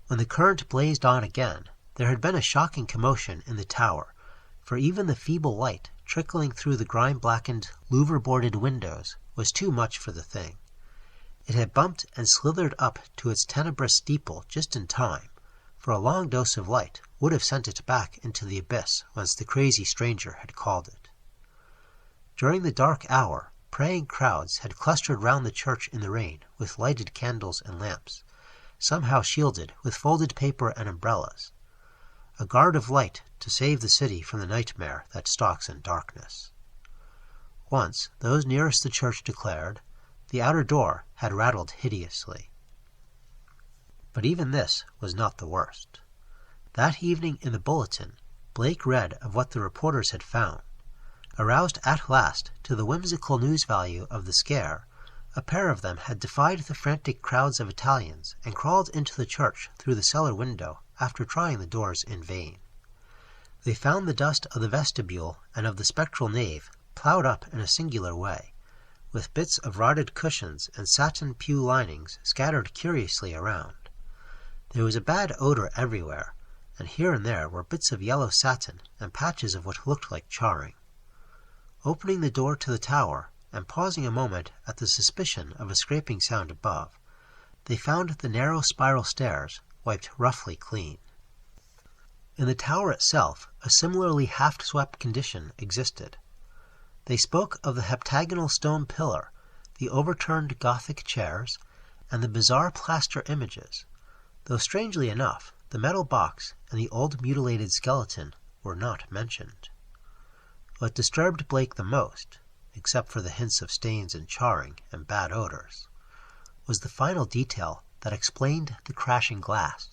When the current blazed on again, there had been a shocking commotion in the tower, for even the feeble light trickling through the grime-blackened, louver-boarded windows was too much for the thing. It had bumped and slithered up to its tenebrous steeple just in time, for a long dose of light would have sent it back into the abyss whence the crazy stranger had called it. During the dark hour, praying crowds had clustered round the church in the rain with lighted candles and lamps, somehow shielded with folded paper and umbrellas. A guard of light to save the city from the nightmare that stalks in darkness. Once, those nearest the church declared, the outer door had rattled hideously. But even this was not the worst. That evening in the bulletin, Blake read of what the reporters had found. Aroused at last to the whimsical news value of the scare, a pair of them had defied the frantic crowds of Italians and crawled into the church through the cellar window after trying the doors in vain. They found the dust of the vestibule and of the spectral nave ploughed up in a singular way, with bits of rotted cushions and satin pew linings scattered curiously around. There was a bad odor everywhere, and here and there were bits of yellow satin and patches of what looked like charring. Opening the door to the tower, and pausing a moment at the suspicion of a scraping sound above, they found the narrow spiral stairs wiped roughly clean. In the tower itself, a similarly half-swept condition existed. They spoke of the heptagonal stone pillar, the overturned Gothic chairs, and the bizarre plaster images, though strangely enough, the metal box and the old mutilated skeleton were not mentioned. What disturbed Blake the most, except for the hints of stains and charring and bad odors, was the final detail that explained the crashing glass.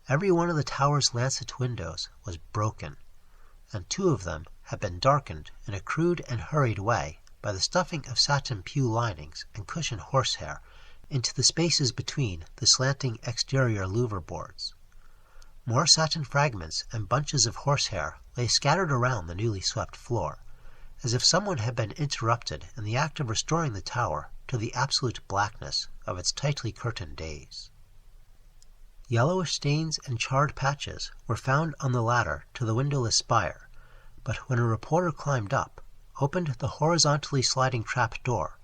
Every one of the tower's lancet windows was broken, and two of them had been darkened in a crude and hurried way by the stuffing of satin pew linings and cushion horsehair into the spaces between the slanting exterior louver boards. More satin fragments and bunches of horsehair lay scattered around the newly swept floor, as if someone had been interrupted in the act of restoring the tower to the absolute blackness of its tightly curtained days. Yellowish stains and charred patches were found on the ladder to the windowless spire, but when a reporter climbed up, opened the horizontally sliding trap door,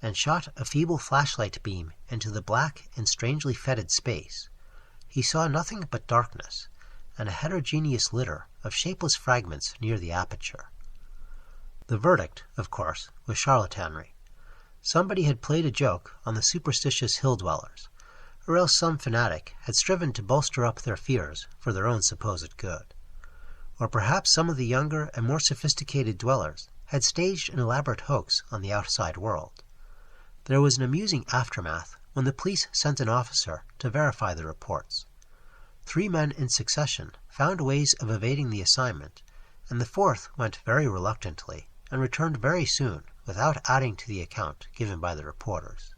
and shot a feeble flashlight beam into the black and strangely fetid space, he saw nothing but darkness, and a heterogeneous litter of shapeless fragments near the aperture. The verdict, of course, was charlatanry. Somebody had played a joke on the superstitious hill-dwellers, or else some fanatic had striven to bolster up their fears for their own supposed good. Or perhaps some of the younger and more sophisticated dwellers had staged an elaborate hoax on the outside world. There was an amusing aftermath when the police sent an officer to verify the reports. 3 men in succession found ways of evading the assignment, and the 4th went very reluctantly and returned very soon without adding to the account given by the reporters.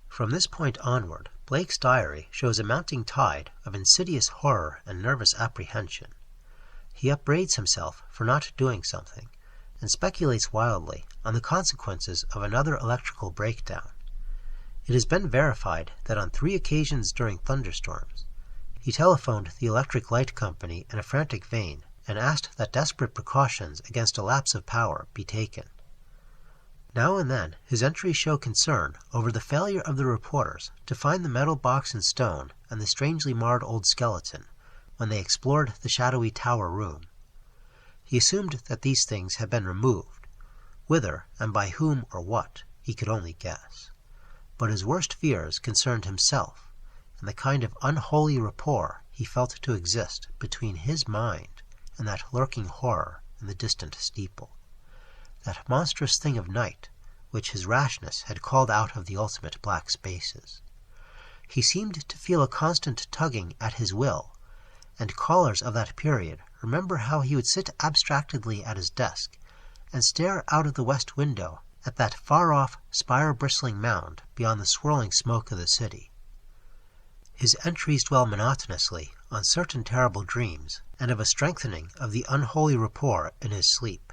From this point onward, Blake's diary shows a mounting tide of insidious horror and nervous apprehension. He upbraids himself for not doing something, and speculates wildly on the consequences of another electrical breakdown. It has been verified that on 3 occasions during thunderstorms, he telephoned the electric light company in a frantic vein and asked that desperate precautions against a lapse of power be taken. Now and then his entries show concern over the failure of the reporters to find the metal box and stone and the strangely marred old skeleton when they explored the shadowy tower room. He assumed that these things had been removed. Whither and by whom or what, he could only guess. But his worst fears concerned himself and the kind of unholy rapport he felt to exist between his mind and that lurking horror in the distant steeple, that monstrous thing of night which his rashness had called out of the ultimate black spaces. He seemed to feel a constant tugging at his will, and callers of that period remember how he would sit abstractedly at his desk and stare out of the west window at that far-off, spire-bristling mound beyond the swirling smoke of the city. His entries dwell monotonously on certain terrible dreams and of a strengthening of the unholy rapport in his sleep.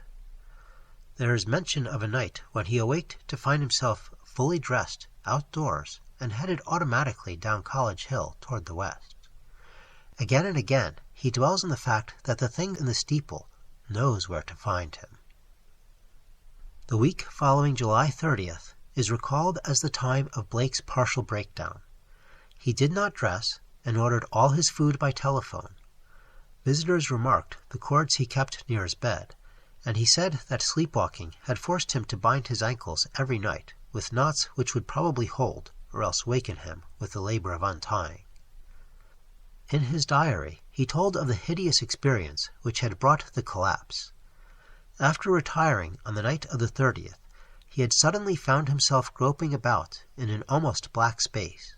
There is mention of a night when he awaked to find himself fully dressed, outdoors, and headed automatically down College Hill toward the west. Again and again he dwells on the fact that the thing in the steeple knows where to find him. The week following July 30th is recalled as the time of Blake's partial breakdown. He did not dress and ordered all his food by telephone. Visitors remarked the cords he kept near his bed, and he said that sleepwalking had forced him to bind his ankles every night with knots which would probably hold or else waken him with the labor of untying. In his diary, he told of the hideous experience which had brought the collapse. After retiring on the night of the 30th, he had suddenly found himself groping about in an almost black space.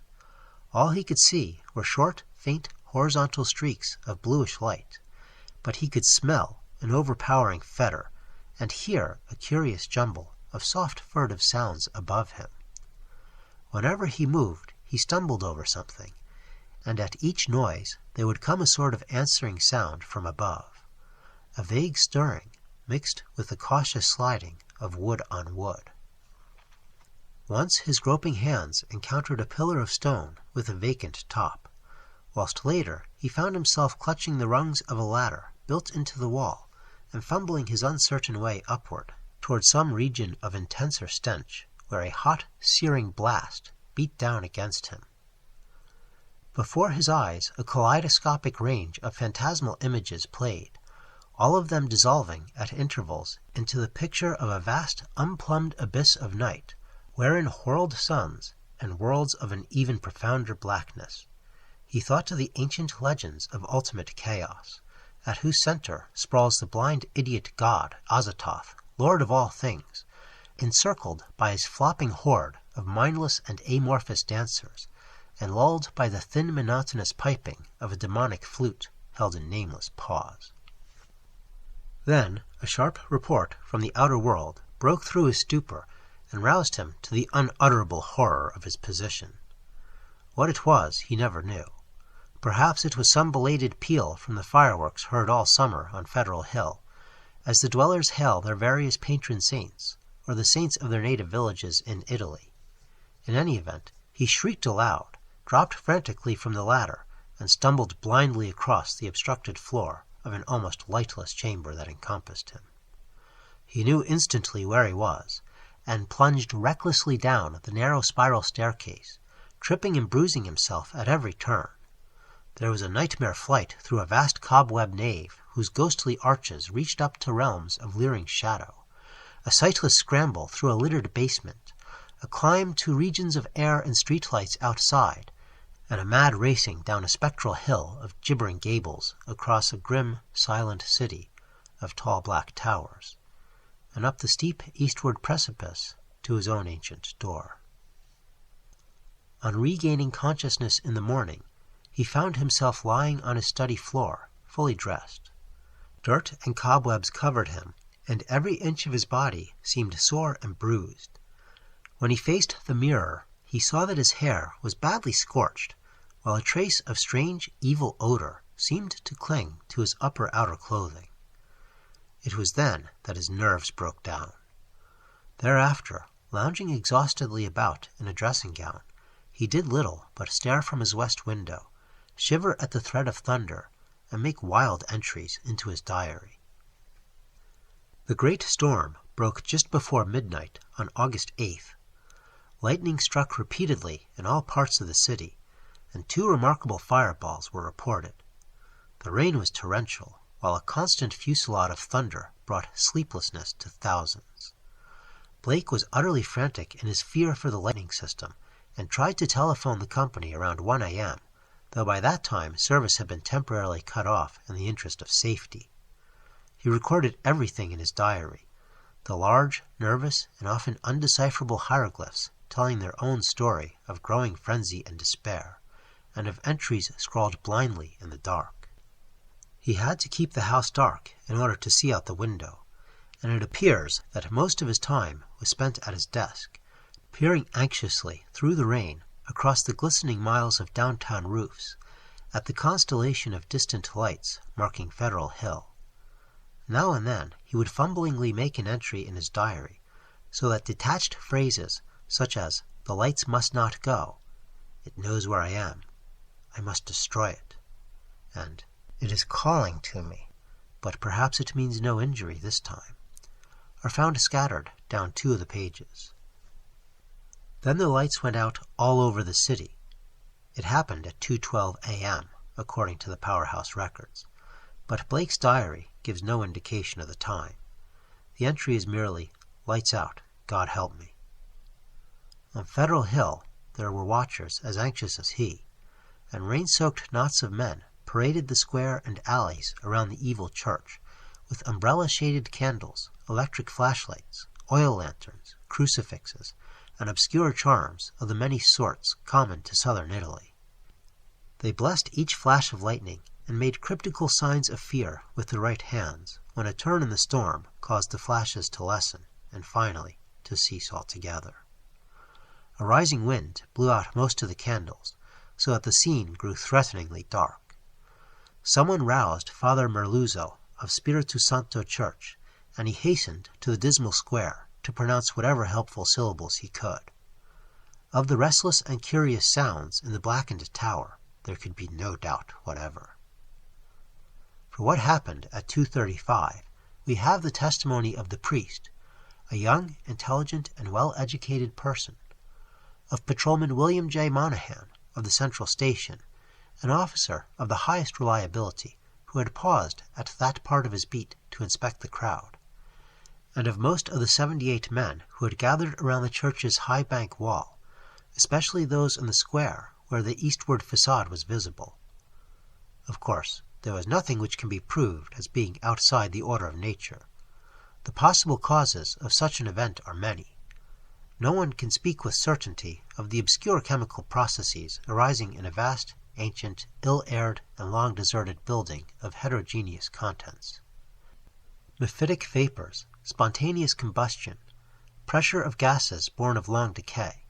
All he could see were short, faint, horizontal streaks of bluish light, but he could smell an overpowering fetor and hear a curious jumble of soft, furtive sounds above him. Whenever he moved, he stumbled over something, and at each noise there would come a sort of answering sound from above, a vague stirring mixed with the cautious sliding of wood on wood. Once his groping hands encountered a pillar of stone with a vacant top, whilst later he found himself clutching the rungs of a ladder built into the wall and fumbling his uncertain way upward toward some region of intenser stench where a hot, searing blast beat down against him. Before his eyes a kaleidoscopic range of phantasmal images played, all of them dissolving at intervals into the picture of a vast unplumbed abyss of night, wherein whirled suns and worlds of an even profounder blackness. He thought of the ancient legends of ultimate chaos, at whose center sprawls the blind idiot god Azathoth, lord of all things, encircled by his flopping horde of mindless and amorphous dancers, and lulled by the thin monotonous piping of a demonic flute held in nameless paws. Then a sharp report from the outer world broke through his stupor and roused him to the unutterable horror of his position. What it was he never knew. Perhaps it was some belated peal from the fireworks heard all summer on Federal Hill, as the dwellers hail their various patron saints, or the saints of their native villages in Italy. In any event, he shrieked aloud, dropped frantically from the ladder, and stumbled blindly across the obstructed floor of an almost lightless chamber that encompassed him. He knew instantly where he was, and plunged recklessly down the narrow spiral staircase, tripping and bruising himself at every turn. There was a nightmare flight through a vast cobweb nave whose ghostly arches reached up to realms of leering shadow, a sightless scramble through a littered basement, a climb to regions of air and streetlights outside, and a mad racing down a spectral hill of gibbering gables across a grim, silent city of tall black towers, and up the steep eastward precipice to his own ancient door. On regaining consciousness in the morning, he found himself lying on his study floor, fully dressed. Dirt and cobwebs covered him, and every inch of his body seemed sore and bruised. When he faced the mirror, he saw that his hair was badly scorched, while a trace of strange, evil odor seemed to cling to his upper outer clothing. It was then that his nerves broke down. Thereafter, lounging exhaustedly about in a dressing gown, he did little but stare from his west window, shiver at the threat of thunder, and make wild entries into his diary. The great storm broke just before midnight on August 8th. Lightning struck repeatedly in all parts of the city, and 2 remarkable fireballs were reported. The rain was torrential, while a constant fusillade of thunder brought sleeplessness to thousands. Blake was utterly frantic in his fear for the lightning system, and tried to telephone the company around 1 a.m., though by that time service had been temporarily cut off in the interest of safety. He recorded everything in his diary, the large, nervous, and often undecipherable hieroglyphs telling their own story of growing frenzy and despair, and of entries scrawled blindly in the dark. He had to keep the house dark in order to see out the window, and it appears that most of his time was spent at his desk, peering anxiously through the rain across the glistening miles of downtown roofs, at the constellation of distant lights marking Federal Hill. Now and then he would fumblingly make an entry in his diary, so that detached phrases such as "the lights must not go," "it knows where I am," "I must destroy it," and "it is calling to me, but perhaps it means no injury this time," are found scattered down 2 of the pages. Then the lights went out all over the city. It happened at 2:12 a.m., according to the Powerhouse records, but Blake's diary gives no indication of the time. The entry is merely, "Lights out, God help me." On Federal Hill there were watchers as anxious as he, and rain-soaked knots of men paraded the square and alleys around the evil church, with umbrella-shaded candles, electric flashlights, oil lanterns, crucifixes, and obscure charms of the many sorts common to southern Italy. They blessed each flash of lightning and made cryptical signs of fear with their right hands when a turn in the storm caused the flashes to lessen and finally to cease altogether. A rising wind blew out most of the candles, so that the scene grew threateningly dark. Someone roused Father Merluzzo of Spiritu Santo Church, and he hastened to the dismal square to pronounce whatever helpful syllables he could. Of the restless and curious sounds in the blackened tower there could be no doubt whatever. For what happened at 2:35, we have the testimony of the priest, a young, intelligent, and well-educated person, of Patrolman William J. Monahan of the Central Station, an officer of the highest reliability who had paused at that part of his beat to inspect the crowd, and of most of the 78 men who had gathered around the church's high bank wall, especially those in the square where the eastward facade was visible. Of course, there was nothing which can be proved as being outside the order of nature. The possible causes of such an event are many. No one can speak with certainty of the obscure chemical processes arising in a vast, ancient, ill-aired, and long-deserted building of heterogeneous contents. Mephitic vapors, spontaneous combustion, pressure of gases born of long decay,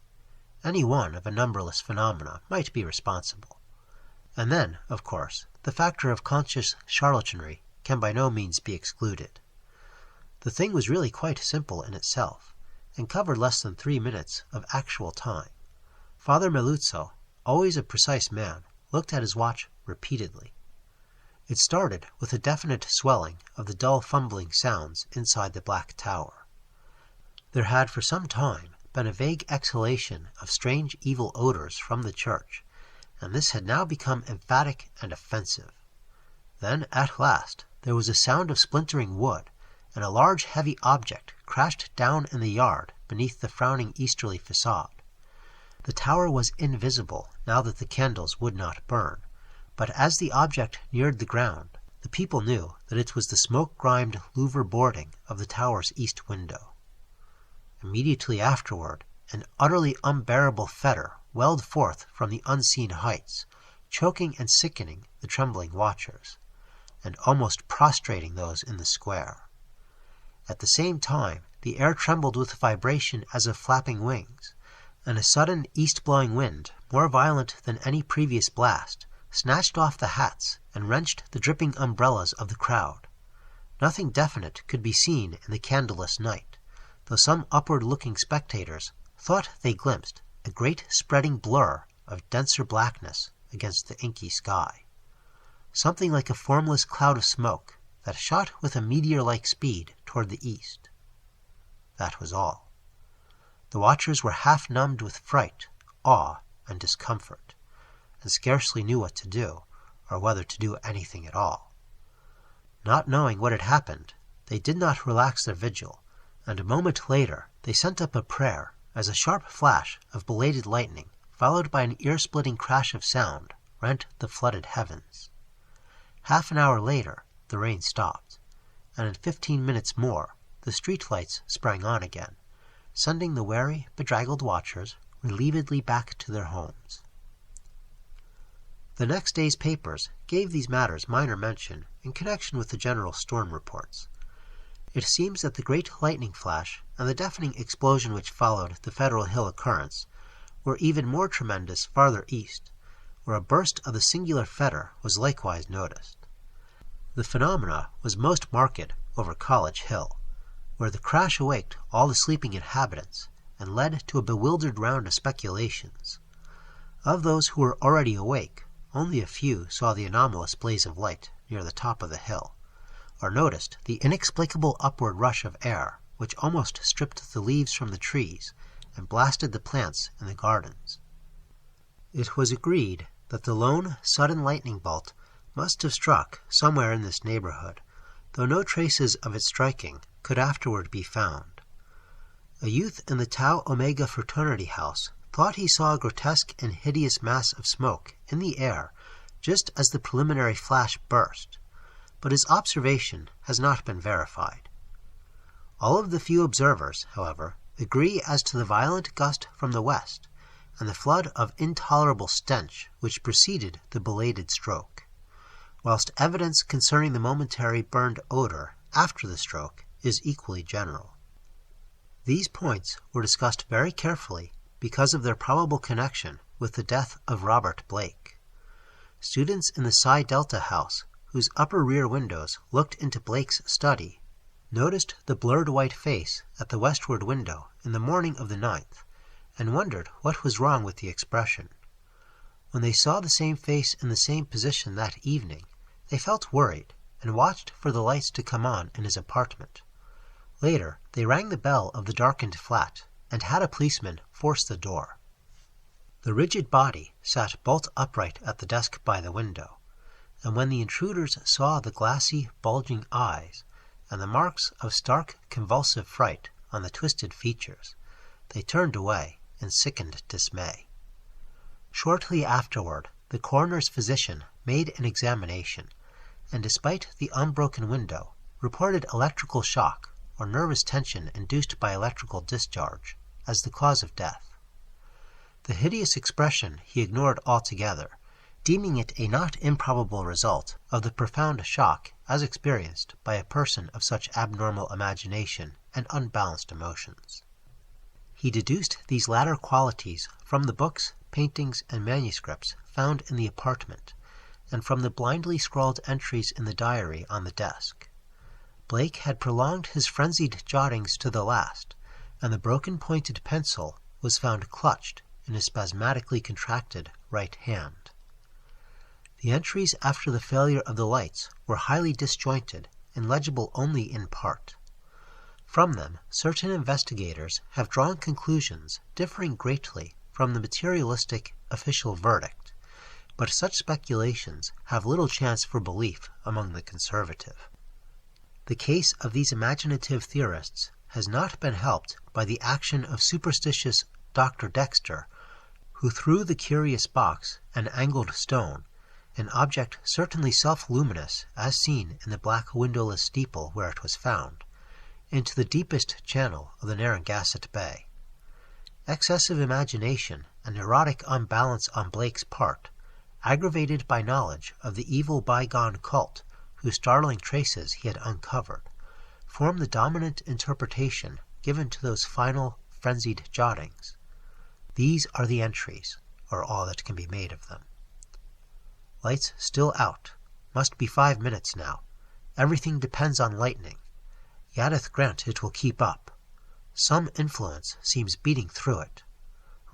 any one of a numberless phenomena might be responsible. And then, of course, the factor of conscious charlatanry can by no means be excluded. The thing was really quite simple in itself, and covered less than 3 minutes of actual time. Father Merluzzo, always a precise man, looked at his watch repeatedly. It started with a definite swelling of the dull fumbling sounds inside the black tower. There had for some time been a vague exhalation of strange evil odors from the church, and this had now become emphatic and offensive. Then, at last, there was a sound of splintering wood, and a large heavy object crashed down in the yard beneath the frowning easterly facade. The tower was invisible now that the candles would not burn, but as the object neared the ground, the people knew that it was the smoke-grimed louver boarding of the tower's east window. Immediately afterward, an utterly unbearable fetor welled forth from the unseen heights, choking and sickening the trembling watchers, and almost prostrating those in the square. At the same time, the air trembled with vibration as of flapping wings, and a sudden east-blowing wind, more violent than any previous blast, snatched off the hats and wrenched the dripping umbrellas of the crowd. Nothing definite could be seen in the candleless night, though some upward-looking spectators thought they glimpsed a great spreading blur of denser blackness against the inky sky. Something like a formless cloud of smoke that shot with a meteor-like speed toward the east. That was all. The watchers were half numbed with fright, awe, and discomfort, and scarcely knew what to do, or whether to do anything at all. Not knowing what had happened, they did not relax their vigil, and a moment later they sent up a prayer as a sharp flash of belated lightning, followed by an ear-splitting crash of sound, rent the flooded heavens. Half an hour later, the rain stopped, and in 15 minutes more, the street-lights sprang on again, sending the wary, bedraggled watchers relievedly back to their homes. The next day's papers gave these matters minor mention in connection with the general storm reports. It seems that the great lightning flash and the deafening explosion which followed the Federal Hill occurrence were even more tremendous farther east, where a burst of the singular fetor was likewise noticed. The phenomena was most marked over College Hill, where the crash awaked all the sleeping inhabitants and led to a bewildered round of speculations. Of those who were already awake, only a few saw the anomalous blaze of light near the top of the hill, or noticed the inexplicable upward rush of air which almost stripped the leaves from the trees and blasted the plants in the gardens. It was agreed that the lone, sudden lightning bolt must have struck somewhere in this neighborhood, though no traces of its striking could afterward be found. A youth in the Tau Omega fraternity house thought he saw a grotesque and hideous mass of smoke in the air just as the preliminary flash burst, but his observation has not been verified. All of the few observers, however, agree as to the violent gust from the west and the flood of intolerable stench which preceded the belated stroke, whilst evidence concerning the momentary burned odor after the stroke is equally general. These points were discussed very carefully because of their probable connection with the death of Robert Blake. Students in the Psi Delta house, whose upper rear windows looked into Blake's study, noticed the blurred white face at the westward window in the morning of the 9th, and wondered what was wrong with the expression. When they saw the same face in the same position that evening, they felt worried and watched for the lights to come on in his apartment. Later, they rang the bell of the darkened flat and had a policeman force the door. The rigid body sat bolt upright at the desk by the window, and when the intruders saw the glassy, bulging eyes and the marks of stark, convulsive fright on the twisted features, they turned away in sickened dismay. Shortly afterward, the coroner's physician made an examination, and despite the unbroken window, reported electrical shock or nervous tension induced by electrical discharge as the cause of death. The hideous expression he ignored altogether, deeming it a not improbable result of the profound shock as experienced by a person of such abnormal imagination and unbalanced emotions. He deduced these latter qualities from the books, paintings, and manuscripts found in the apartment, and from the blindly scrawled entries in the diary on the desk. Blake had prolonged his frenzied jottings to the last, and the broken-pointed pencil was found clutched in his spasmodically contracted right hand. The entries after the failure of the lights were highly disjointed and legible only in part. From them, certain investigators have drawn conclusions differing greatly from the materialistic official verdict, but such speculations have little chance for belief among the conservative. The case of these imaginative theorists has not been helped by the action of superstitious Dr. Dexter, who threw the curious box, an angled stone, an object certainly self-luminous as seen in the black windowless steeple where it was found, into the deepest channel of the Narragansett Bay. Excessive imagination and neurotic unbalance on Blake's part, aggravated by knowledge of the evil bygone cult whose startling traces he had uncovered, form the dominant interpretation given to those final, frenzied jottings. These are the entries, or all that can be made of them. Lights still out. Must be 5 minutes now. Everything depends on lightning. Yadeth grant it will keep up. Some influence seems beating through it.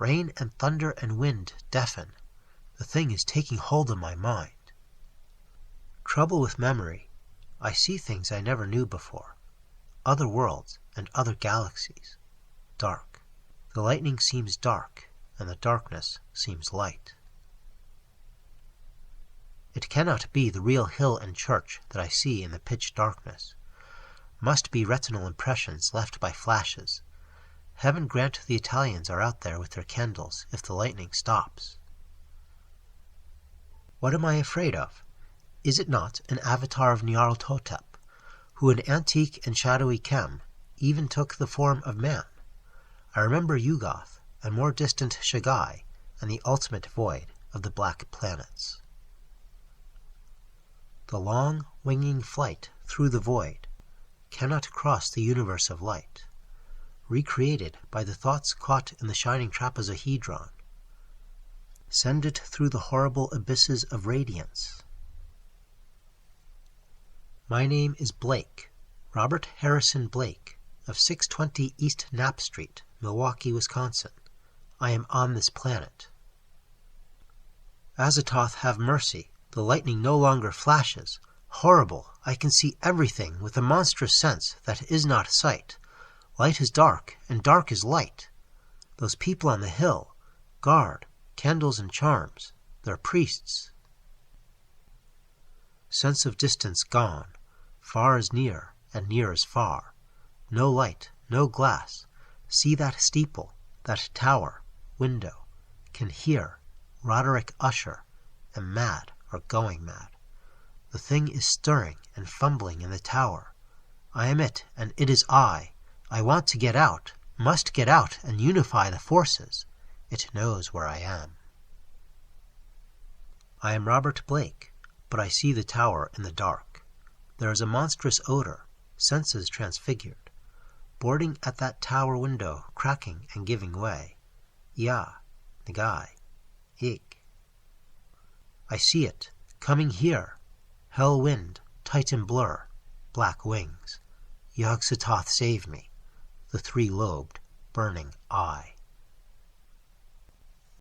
Rain and thunder and wind deafen. The thing is taking hold of my mind. Trouble with memory. I see things I never knew before. Other worlds and other galaxies. Dark. The lightning seems dark, and the darkness seems light. It cannot be the real hill and church that I see in the pitch darkness. Must be retinal impressions left by flashes. Heaven grant the Italians are out there with their candles if the lightning stops. What am I afraid of? Is it not an avatar of Nyarlathotep, who in antique and shadowy Chem even took the form of man? I remember Yuggoth, and more distant Shagai, and the ultimate void of the black planets. The long, winging flight through the void cannot cross the universe of light, recreated by the thoughts caught in the shining trapezohedron. Send it through the horrible abysses of radiance. My name is Blake, Robert Harrison Blake, of 620 East Knapp Street, Milwaukee, Wisconsin. I am on this planet. Azathoth have mercy. The lightning no longer flashes. Horrible! I can see everything with a monstrous sense that is not sight. Light is dark, and dark is light. Those people on the hill, guard, candles and charms, they're priests. Sense of distance gone. Far is near, and near is far. No light, no glass. See that steeple, that tower, window. Can hear, Roderick Usher, am mad or going mad. The thing is stirring and fumbling in the tower. I am it, and it is I. I want to get out, must get out and unify the forces. It knows where I am. I am Robert Blake, but I see the tower in the dark. There is a monstrous odor, senses transfigured, boarding at that tower window, cracking and giving way. Ya, Nagai, Ig. I see it, coming here. Hell wind, Titan blur, black wings. Yog-Sothoth save me, the three-lobed, burning eye.